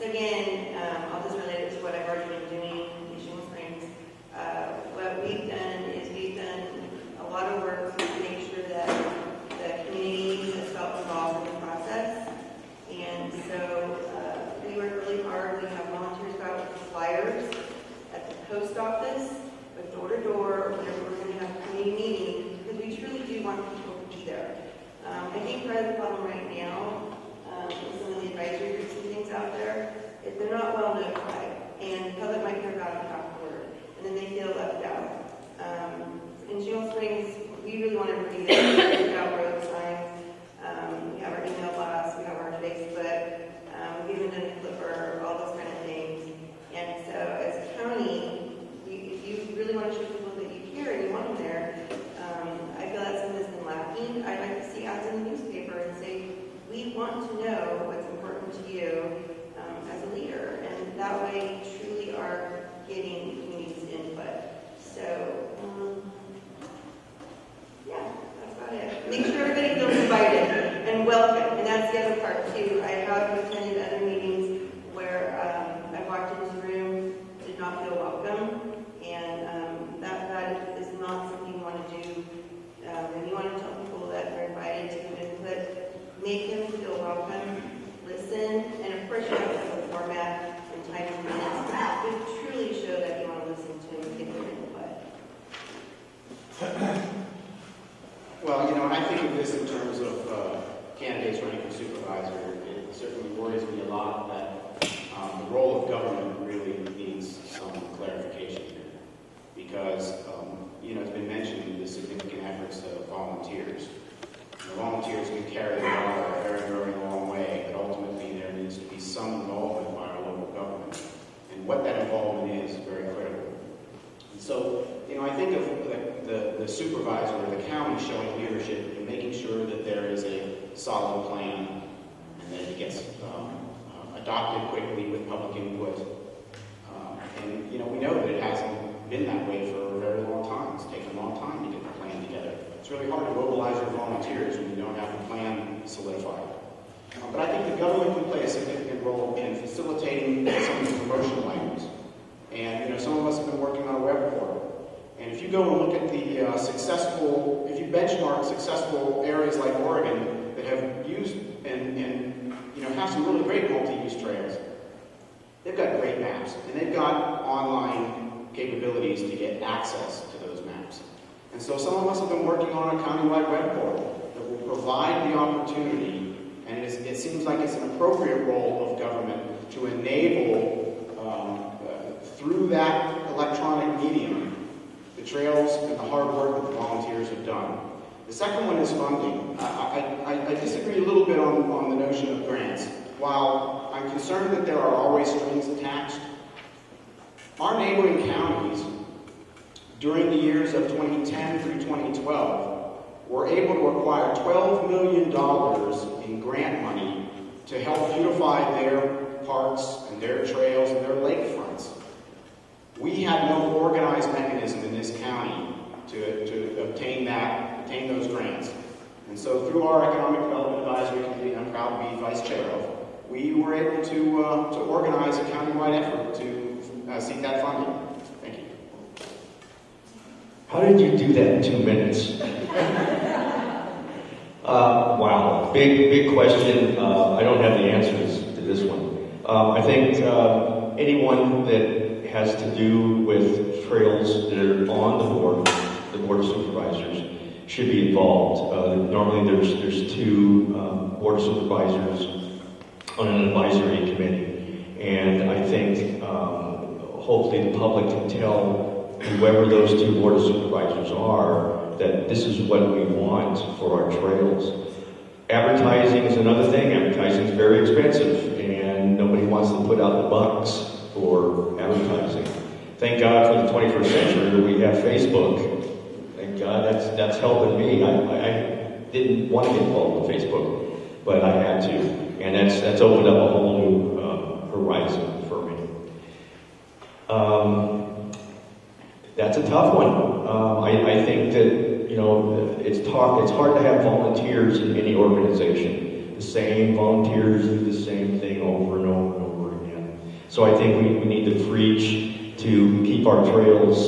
So again, I'll just relate it to what I've already been doing in Shield Springs. What we've done is we've done a lot of work to make sure that the community has felt involved in the process. And so we work really hard. We have volunteers go out with flyers at the post office, with door to door, whenever we're going to have a community meeting, because we truly do want people to be there. I think part of the problem right now, with some of the advisory groups and things out there, is they're not well notified, and the public might hear about it afterward, and then they feel left out. In Shield Springs, we really want everybody there. We've got road signs, we have our email blast, we have our Facebook, we've even done a clipper, all those kind of things. And so as a county, if you really want to show people that you care and you want them there, I feel that's something that's been lacking. I'd like to see ads in the newspaper and say, we want to know what's important to you as a leader. And that way you truly are getting community's input. So, yeah, that's about it. Make sure everybody feels invited and welcome. And that's the other part too. I have attended other meetings where I walked into the room, did not feel welcome. And that is not something you want to do. When you want to tell people that they're invited to give input, make them feel welcome, listen, and of course you have to have a format and time and minutes to truly show that you want to listen to them and give them input. Well, I think of this in terms of candidates running for supervisor. It certainly worries me a lot that the role of government really needs some clarification here. Because, it's been mentioned the significant efforts of volunteers. The volunteers can carry the ball a very, very long way, but ultimately there needs to be some involvement by our local government. And what that involvement is very critical. And so, I think of the supervisor or the county showing leadership and making sure that there is a solid plan and that it gets adopted quickly with public input. And, we know that it hasn't been that way for a very long time. It's taken a long time to get the plan together. It's really hard to mobilize your volunteers when you don't have the plan solidified. But I think the government can play a significant role in facilitating some of the promotional items. And, some of us have been working on a web portal. And if you go and look at the if you benchmark successful areas like Oregon that have used and have some really great multi-use trails, they've got great maps. And they've got online capabilities to get access to those maps. And so some of us have been working on a countywide web portal that will provide the opportunity, and it seems like it's an appropriate role of government to enable, through that electronic medium, the trails and the hard work that the volunteers have done. The second one is funding. I disagree a little bit on the notion of grants. While I'm concerned that there are always strings attached, our neighboring counties, during the years of 2010 through 2012, were able to acquire $12 million in grant money to help beautify their parks and their trails and their lakefronts. We had no organized mechanism in this county to obtain those grants. And so through our Economic Development Advisory Committee, I'm proud to be vice chair of, we were able to organize a countywide effort to seek that funding. Thank you. How did you do that in 2 minutes? Wow, big question. I don't have the answers to this one. I think anyone that has to do with trails that are on the board of supervisors, should be involved. Normally there's two board of supervisors on an advisory committee, and I think hopefully the public can tell whoever those two board of supervisors are that this is what we want for our trails. Advertising is another thing. Advertising is very expensive, and nobody wants to put out the bucks for advertising. Thank God for the 21st century that we have Facebook. Thank God that's helping me. I didn't want to get involved with Facebook, but I had to, and that's opened up a whole new horizon for me. That's a tough one. I think that it's hard to have volunteers in any organization. The same volunteers do the same thing over and over and over again. So I think we need to preach to keep our trails,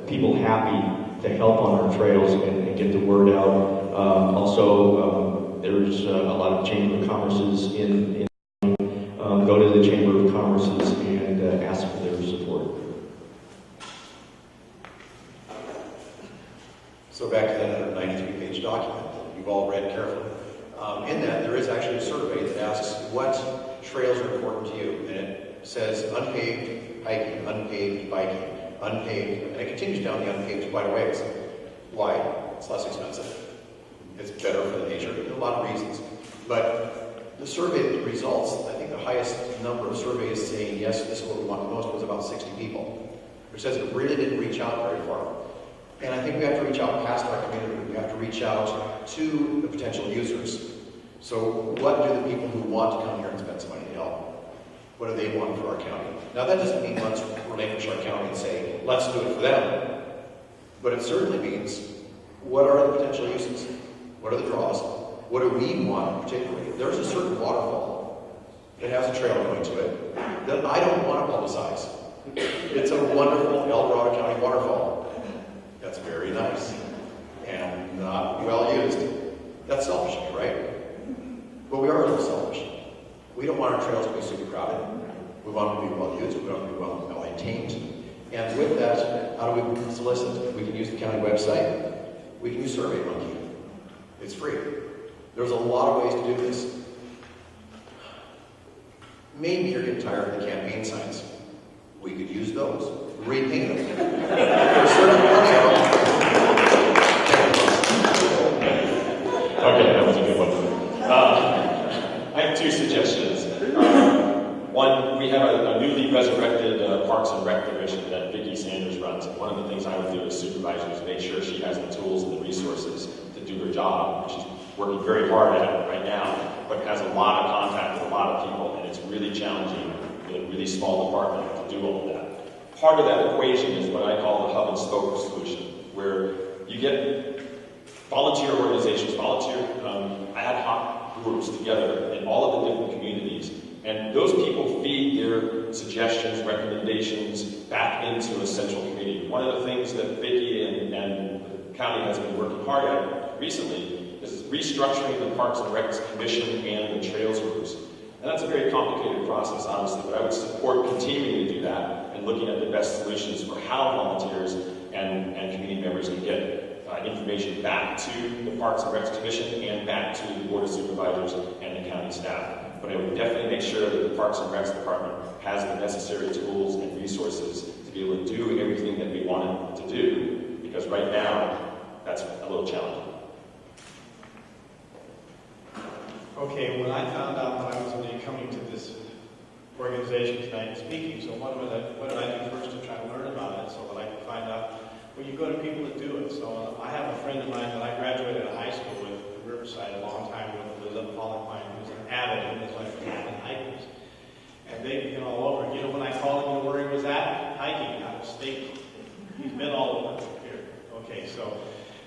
people happy, to help on our trails and get the word out. Also, there's a lot of Chamber of Commerce's in go to the Chamber of Commerce's and ask for their support. So back to that 193-page document that you've all read carefully. In that, there is actually a survey that asks what trails are important to you. And it says unpaved hiking, unpaved biking, unpaved, and it continues down the unpaved quite a ways. Why? It's less expensive. It's better for the nature. There are a lot of reasons. But the survey results, I think the highest number of surveys saying, yes, this is what we want the most, was about 60 people. Which says it really didn't reach out very far. And I think we have to reach out past our community. We have to reach out to the potential users. So what do the people who want to come here and spend some money help? What do they want for our county? Now that doesn't mean let's relinquish our county and say, let's do it for them. But it certainly means, what are the potential uses? What are the draws? What do we want particularly? There's a certain waterfall that has a trail going to it that I don't want to publicize. It's a wonderful El Dorado County waterfall. That's very nice and not well used. That's selfish, right? But we are a little selfish. We don't want our trails to be super crowded. We want them to be well used. We want them to be well maintained. And with that, how do we solicit? We can use the county website. We can use SurveyMonkey. It's free. There's a lot of ways to do this. Maybe you're getting tired of the campaign signs. We could use those. Repaint them. There's certain ones of them. Okay, that was a good one. I have two suggestions. One, we have a newly resurrected Parks and Rec Division that Vicki Sanders runs. And one of the things I would do as supervisor is make sure she has the tools and the resources to do her job. She's working very hard at it right now, but has a lot of contact with a lot of people, and it's really challenging in a really small department to do all of that. Part of that equation is what I call the hub and spoke solution, where you get volunteer organizations, volunteer ad hoc groups together in all of the different communities, and those people feed their suggestions, recommendations back into a central committee. One of the things that Vicki and the county has been working hard at recently is restructuring the Parks and Recs Commission and the Trails groups. And that's a very complicated process, honestly, but I would support continuing to do that and looking at the best solutions for how volunteers and community members can get information back to the Parks and Recs Commission and back to the Board of Supervisors and the county staff. But I would definitely make sure that the Parks and Recs Department has the necessary tools and resources to be able to do everything that we want it to do, because right now, that's a little challenging. Okay, when I found out that I was going to be coming to this organization tonight and speaking, so what did I do first to try to learn about it so that I could find out? Well, you go to people that do it. So I have a friend of mine that I graduated high school with, Riverside, a long time ago, who lives up Pollock Pine, who's an avid, and his wife was avid hikers. And they've been all over. You know, when I called him where he was at, hiking out of state. He's been all over here. Okay, so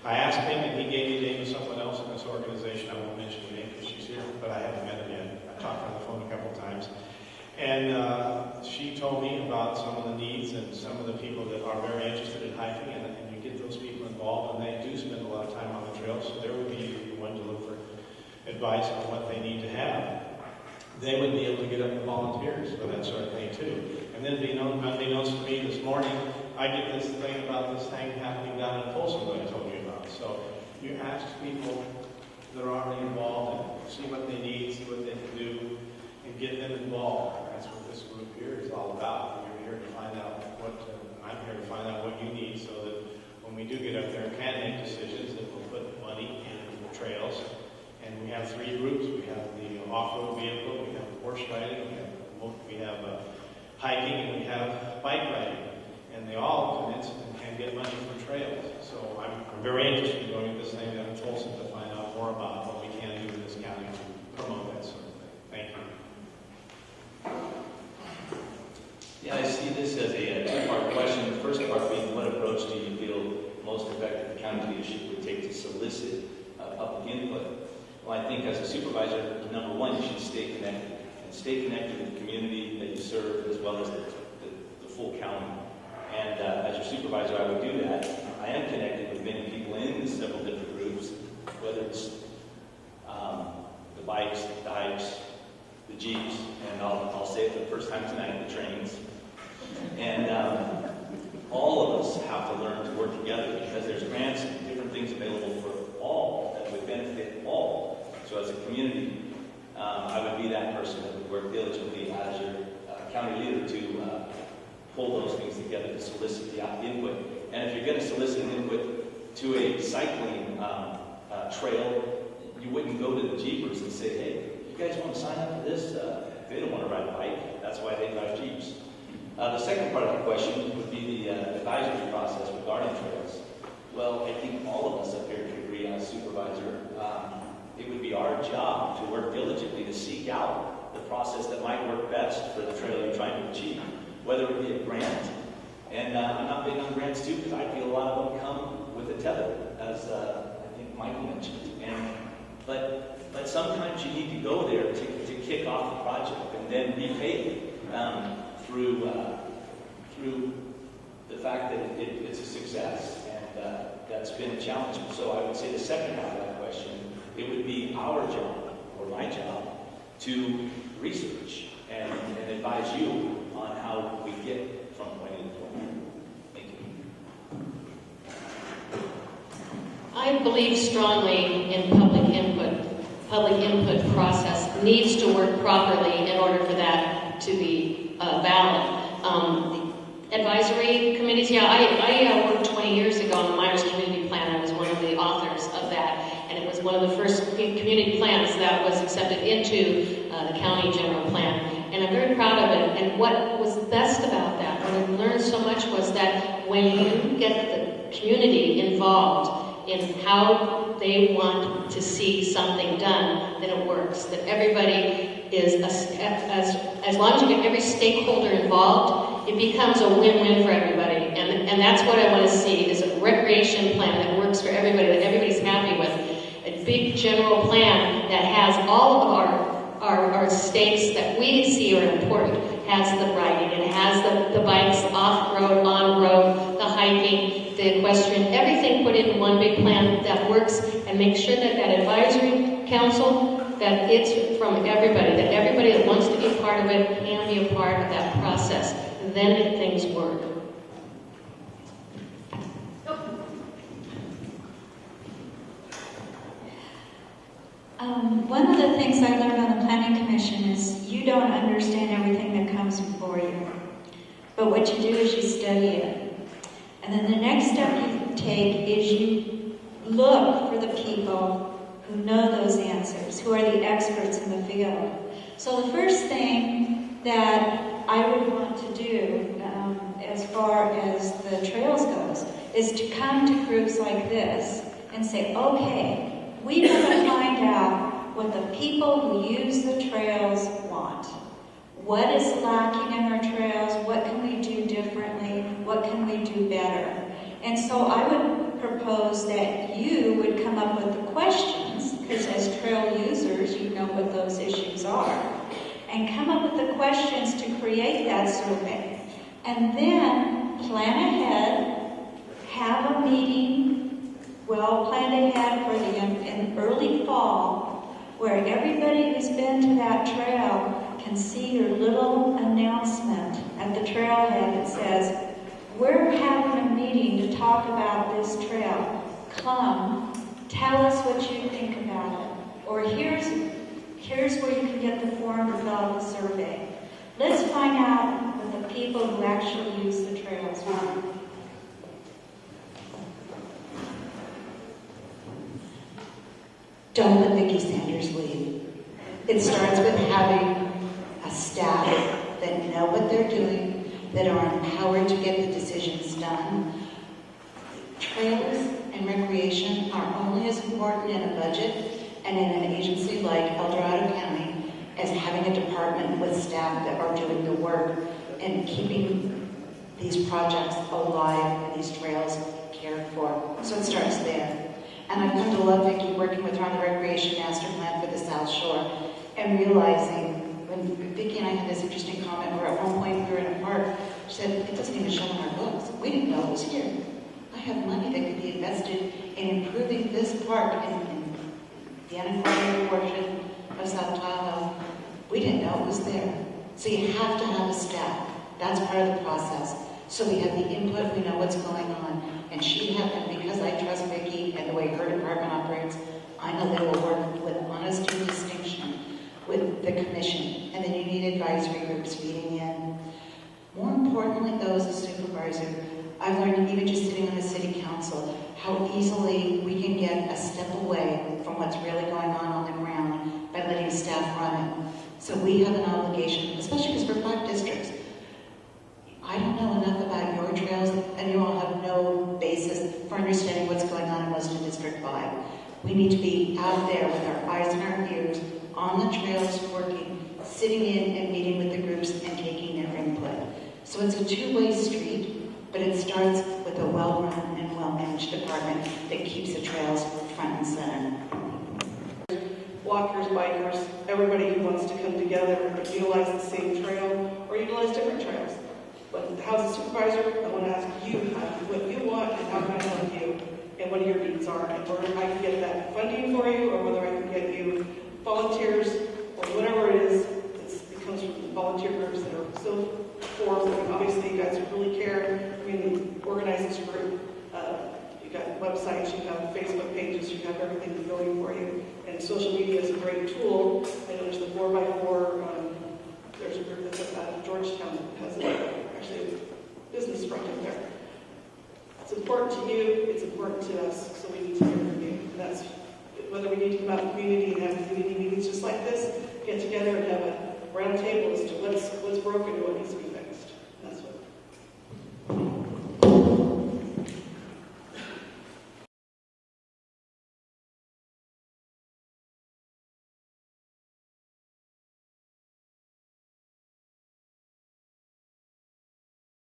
I asked him, and he gave me the name of someone else in this organization. I won't mention the name because she's here, but I haven't met her yet. I talked on the phone a couple of times. And she told me about some of the needs and some of the people that are very interested in hiking, and you get those people involved, and they do spend a lot of time on the trail, so there would be one to look for advice on what they need to have. They would be able to get up and volunteers for that sort of thing too. And then unbeknownst to me this morning, I get this thing about this thing happening down in Folsom that I told you about. So you ask people that are already involved and see what they need, see what they can do, and get them involved. That's what this group here is all about. You're here to find out what, I'm here to find out what you need so that when we do get up there and can make decisions, that we'll put money in the trails. And we have three groups. We have the off-road vehicle, we have horse riding, we have hiking, and we have bike riding. And they all come in and can get money from trails. So I'm very interested in going to this thing down in Folsom to find out more about what we can do in this county to promote that sort of thing. Thank you. Yeah, I see this as a two-part question. The first part being, what approach do you feel most effective the county leadership would take to solicit public input? Well, I think as a supervisor, number one, you should stay connected. And stay connected with the community that you serve, well as the full county. And as your supervisor, I would do that. I am connected with many people in the several different groups, whether it's the bikes, the hikes, the jeeps, and I'll say it for the first time tonight, the trains. And all of us have to learn to work together because there's grants and different things available for all that would benefit all. So as a community, I would be that person that would work diligently as your county leader to pull those things together to solicit the input. And if you're going to solicit input to a cycling trail, you wouldn't go to the Jeepers and say, hey, you guys want to sign up for this? They don't want to ride a bike. That's why they drive Jeeps. The second part of the question would be the advisory process regarding trails. Well, I think all of us up here can agree as supervisor. It would be our job to work diligently to seek out the process that might work best for the trail you're trying to achieve, whether it be a grant. And I'm not big on grants too because I feel a lot of them come with a tether, as I think Michael mentioned. But sometimes you need to go there to kick off the project and then repay through the fact that it's a success. And that's been a challenge. So I would say the second half of that question, it would be our job, or my job, to research and advise you on how we get from point A to point B. Thank you. I believe strongly in public input. Public input process needs to work properly in order for that to be valid. Advisory committees, yeah, I worked 20 years ago on the Myers Community Plan. I was one of the authors of that, and it was one of the first community plans that was accepted into the county general plan. And I'm very proud of it. And what was best about that, what I learned so much, was that when you get the community involved in how they want to see something done, then it works. That everybody is, as long as you get every stakeholder involved, it becomes a win-win for everybody. And that's what I want to see, is a recreation plan that works for everybody, that everybody's happy with. A big general plan that has all of our stakes that we see are important. Has the riding, it has the bikes, off-road, on-road, the hiking, the equestrian, everything put in one big plan that works, and make sure that that advisory council, that it's from everybody, that everybody that wants to be a part of it can be a part of that process. Then things work. One of the things I learned on the Planning Commission is you don't understand everything that comes before you. But what you do is you study it. And then the next step you take is you look for the people who know those answers, who are the experts in the field. So the first thing that I would want to do, as far as the trails goes, is to come to groups like this and say, okay, we want to find out what the people who use the trails want. What is lacking in our trails? What can we do differently? What can we do better? And so I would propose that you would come up with the questions, because as trail users, you know what those issues are, and come up with the questions to create that survey. And then plan ahead, have a meeting, well planned ahead for in early fall, where everybody who's been to that trail can see your little announcement at the trailhead that says, we're having a meeting to talk about this trail. Come, tell us what you think about it. Or here's where you can get the form to fill out the survey. Let's find out what the people who actually use the trails want. Don't let Vicki Sanders lead. It starts with having a staff that know what they're doing, that are empowered to get the decisions done. Trails and recreation are only as important in a budget and in an agency like El Dorado County as having a department with staff that are doing the work and keeping these projects alive and these trails cared for. So it starts there. And I've come to love Vicki, working with her on the Recreation Master Plan for the South Shore, and realizing, when Vicki and I had this interesting comment where at one point we were in we didn't know it was here. I have money that could be invested in improving this park in the unincorporated portion of South Tahoe. We didn't know it was there. So you have to have a staff. That's part of the process. So we have the input, we know what's going on. And and because I trust Vicki and the way her department operates, I know they will work with honesty and distinction with the commission. And then you need advisory groups feeding in. More importantly, though, as a supervisor, I've learned even just sitting on the city council, how easily we can get a step away from what's really going on the ground by letting staff run it. So we have an obligation, especially because we're 5 districts. I don't know enough about your trails, and you all have no basis for understanding what's going on in most of District 5. We need to be out there with our eyes and our ears, on the trails, working, sitting in and meeting with the groups and taking their input. So it's a two-way street, but it starts with a well-run and well-managed department that keeps the trails front and center. Walkers, bikers, everybody who wants to come together and utilize the same trail or utilize different trails. But as a supervisor, I want to ask you what you want and how can I help you and what your needs are, and whether I can get that funding for you or whether I can get you volunteers or whatever it is. It comes from the volunteer groups that are so formed. And obviously, you guys really care. Community organizes group. You got websites, you have Facebook pages, you have everything going for you. And social media is a great tool. I know there's the 4x4. There's a group that's out of Georgetown that has actually a business front up there. It's important to you, it's important to us, so we need to hear from you. And that's whether we need to come out in the community and have community meetings just like this, get together and have a round table as to what's broken and what needs to be fixed.